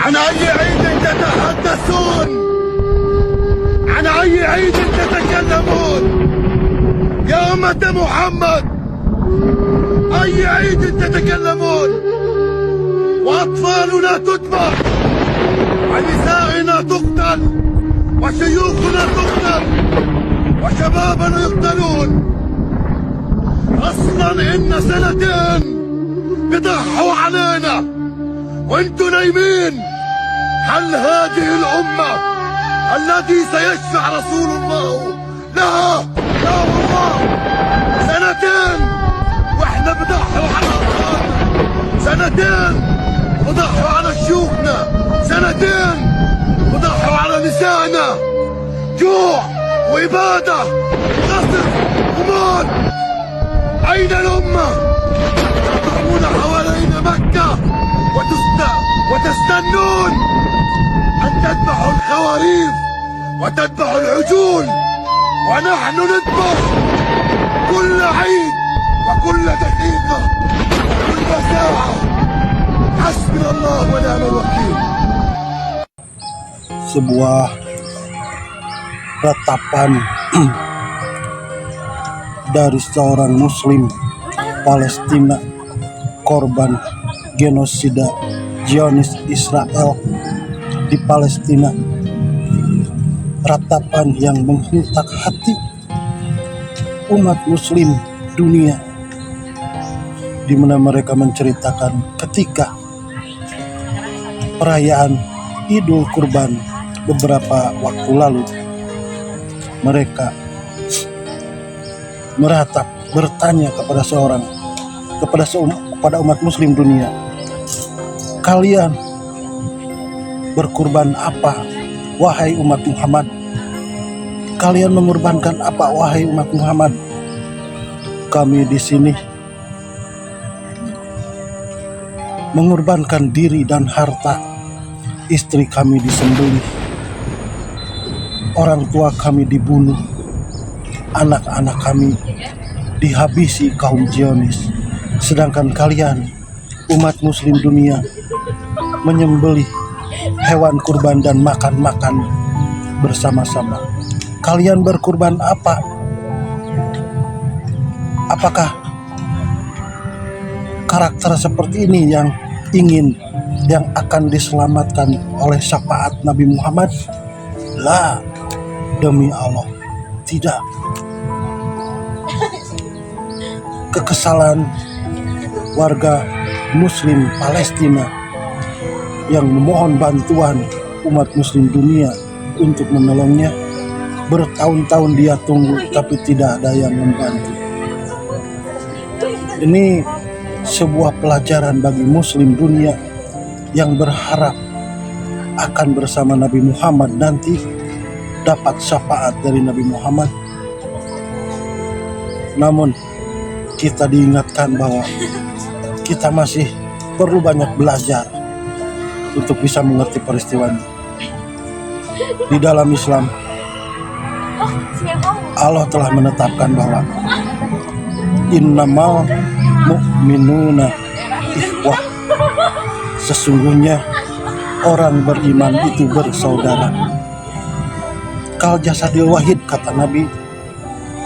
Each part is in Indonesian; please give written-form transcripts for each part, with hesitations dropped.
عن أي عيد تتحدثون؟ عن أي عيد تتكلمون؟ يا أمة محمد، أي عيد تتكلمون؟ وأطفالنا تذبح، ونسائنا تقتل، وشيوخنا تقتل، وشبابنا يقتلون. أصلا إن سنتين بضحوا علينا وانتوا نايمين. هل هذه الأمة التي سيشفع رسول الله لها؟ لا والله، سنتين واحنا بضحوا على أطفالنا، سنتين بضحوا على شيوخنا، سنتين بضحوا على نسائنا. جوع وإبادة وغصب وموت. أين الأمة؟ تضربون حوالين مكة وتستنون أن تذبحوا الخواريف وتذبحوا العجول، ونحن نذبح كل عيد وكل دقيقة وكل ساعة. حسبنا الله ونعم الوكيل. Sebuah ratapan dari seorang muslim Palestina korban genosida Zionis Israel di Palestina. Ratapan yang menghentak hati umat muslim dunia, di mana mereka menceritakan ketika perayaan Idul Kurban beberapa waktu lalu, mereka meratap bertanya kepada umat muslim dunia, kalian berkurban apa wahai umat Muhammad? Kalian mengorbankan apa wahai umat Muhammad? Kami di sini mengorbankan diri dan harta. Istri kami disembelih, orang tua kami dibunuh, anak-anak kami dihabisi kaum Zionis. Sedangkan kalian, umat muslim dunia, menyembelih hewan kurban dan makan-makan bersama-sama. Kalian berkurban apa? Apakah karakter seperti ini yang akan diselamatkan oleh syafaat Nabi Muhammad? La, demi Allah, tidak. Kekesalan warga muslim Palestina yang memohon bantuan umat muslim dunia untuk menolongnya, bertahun-tahun dia tunggu tapi tidak ada yang membantu. Ini sebuah pelajaran bagi muslim dunia yang berharap akan bersama Nabi Muhammad nanti dapat syafaat dari Nabi Muhammad. Namun kita diingatkan bahwa kita masih perlu banyak belajar untuk bisa mengerti peristiwa ini. Di dalam Islam, Allah telah menetapkan bahwa innamal mu'minuna ikhwah, sesungguhnya orang beriman itu bersaudara. Kal jasadil wahid, kata Nabi,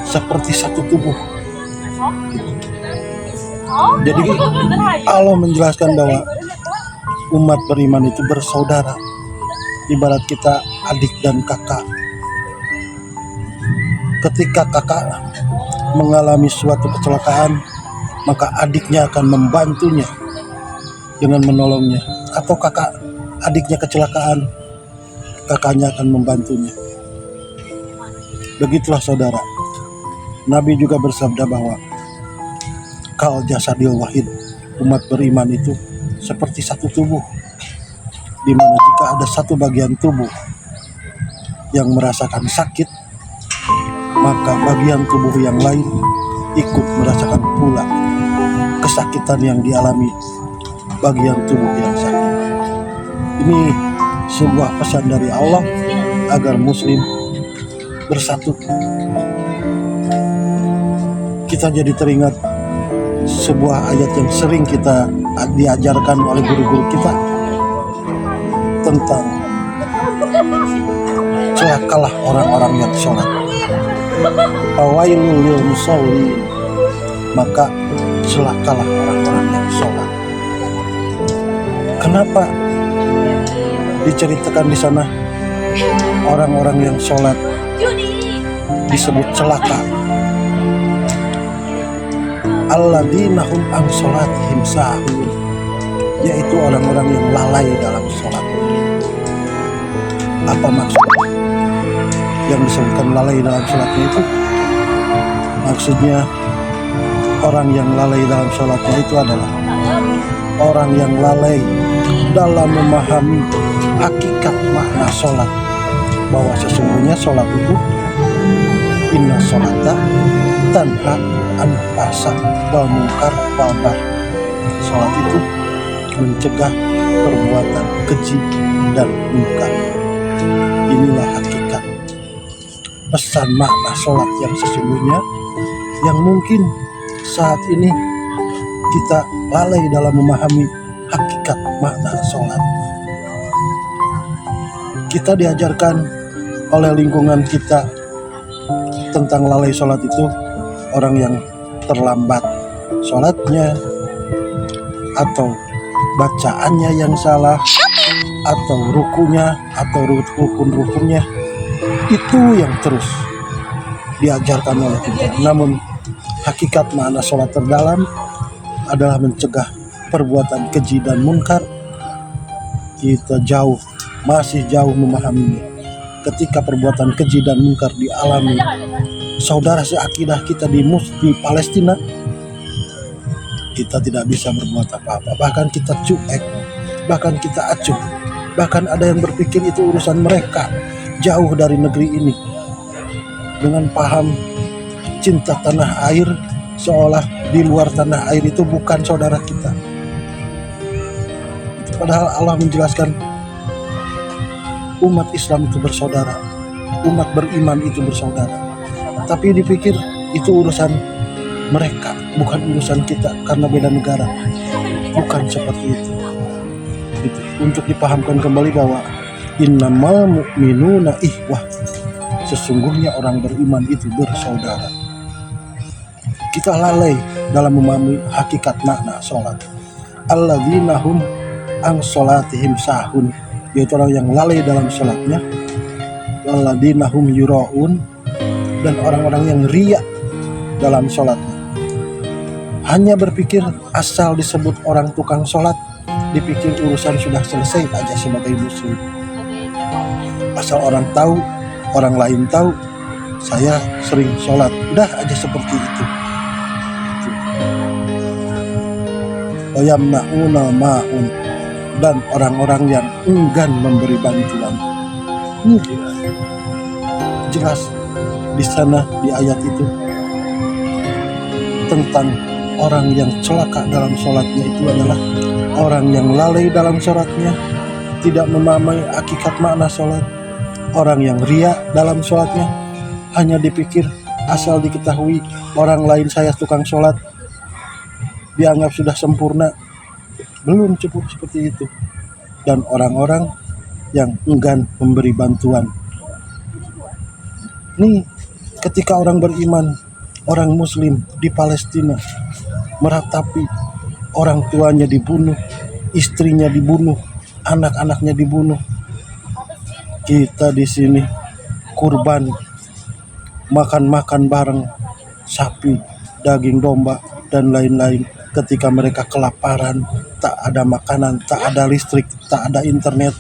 seperti satu tubuh. Jadi Allah menjelaskan bahwa umat beriman itu bersaudara, ibarat kita adik dan kakak. Ketika kakak mengalami suatu kecelakaan, maka adiknya akan membantunya dengan menolongnya. Atau adiknya kecelakaan, kakaknya akan membantunya. Begitulah saudara. Nabi juga bersabda bahwa kal jasadil wahid, umat beriman itu seperti satu tubuh, di mana jika ada satu bagian tubuh yang merasakan sakit, maka bagian tubuh yang lain ikut merasakan pula kesakitan yang dialami bagian tubuh yang sakit. Ini sebuah pesan dari Allah agar muslim bersatu. Kita jadi teringat sebuah ayat yang sering kita diajarkan oleh guru-guru kita, tentang celakalah orang-orang yang sholat. Fawailul lil musallin, maka celakalah orang-orang yang sholat. Kenapa diceritakan di sana orang-orang yang sholat disebut celaka? Alladzina hum an sholatihim sahun, yaitu orang-orang yang lalai dalam sholat. Apa maksud yang disebutkan lalai dalam sholatnya itu? Maksudnya orang yang lalai dalam sholatnya itu adalah orang yang lalai dalam memahami hakikat makna sholat, bahwa sesungguhnya sholat itu inna sholata tanha anil fahsya wal munkar wal baghi. Sholat itu mencegah perbuatan keji dan munkar. Inilah hakikat pesan makna sholat yang sesungguhnya, yang mungkin saat ini kita lalai dalam memahami hakikat makna sholat. Kita diajarkan oleh lingkungan kita tentang lalai sholat itu orang yang terlambat sholatnya, atau bacaannya yang salah, atau rukunya, atau rukun-rukunnya, itu yang terus diajarkan oleh kita. Namun hakikat makna sholat terdalam adalah mencegah perbuatan keji dan munkar. Kita masih jauh memahaminya. Ketika perbuatan keji dan munkar dialami saudara seakidah kita di Palestina, kita tidak bisa berbuat apa-apa. Bahkan kita cuek, bahkan kita acuh, bahkan ada yang berpikir itu urusan mereka, jauh dari negeri ini. Dengan paham cinta tanah air, seolah di luar tanah air itu bukan saudara kita. Padahal Allah menjelaskan umat Islam itu bersaudara, umat beriman itu bersaudara. Tapi dipikir itu urusan mereka, bukan urusan kita karena beda negara. Bukan seperti itu. Untuk dipahamkan kembali bahwa innamal mu'minuna ikhwah, sesungguhnya orang beriman itu bersaudara. Kita lalai dalam memahami hakikat makna sholat. Alladzina hum an sholatihim sahun, yaitu orang yang lalai dalam sholatnya. Alladzina hum yura'un, dan orang-orang yang riya dalam sholatnya. Hanya berpikir asal disebut orang tukang sholat, dipikir urusan sudah selesai aja sebagai muslim. Asal orang tahu, orang lain tahu, saya sering sholat, udah aja seperti itu. Wayamna'una ma'un, dan orang-orang yang enggan memberi bantuan. Ini jelas di sana di ayat itu tentang orang yang celaka dalam sholatnya itu adalah orang yang lalai dalam sholatnya, tidak memahami hakikat makna sholat. Orang yang riya dalam sholatnya, hanya dipikir asal diketahui orang lain saya tukang sholat, dianggap sudah sempurna. Belum cukup seperti itu. Dan orang-orang yang enggan memberi bantuan. Nih, ketika orang beriman, orang muslim di Palestina meratapi orang tuanya dibunuh, istrinya dibunuh, anak-anaknya dibunuh. Kita di sini kurban, makan-makan bareng sapi, daging domba, dan lain-lain. Ketika mereka kelaparan, tak ada makanan, tak ada listrik, tak ada internet,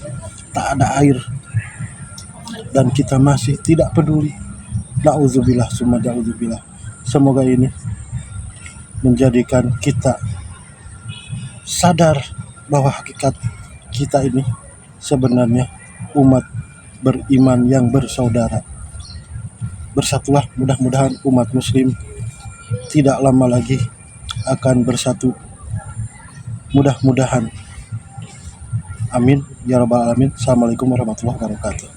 tak ada air, dan kita masih tidak peduli. Na'udzubillah summa na'udzubillah. Semoga ini menjadikan kita sadar bahwa hakikat kita ini sebenarnya umat beriman yang bersaudara. Bersatulah, mudah-mudahan umat muslim tidak lama lagi akan bersatu. Mudah-mudahan. Amin ya rabbal alamin. Assalamualaikum warahmatullahi wabarakatuh.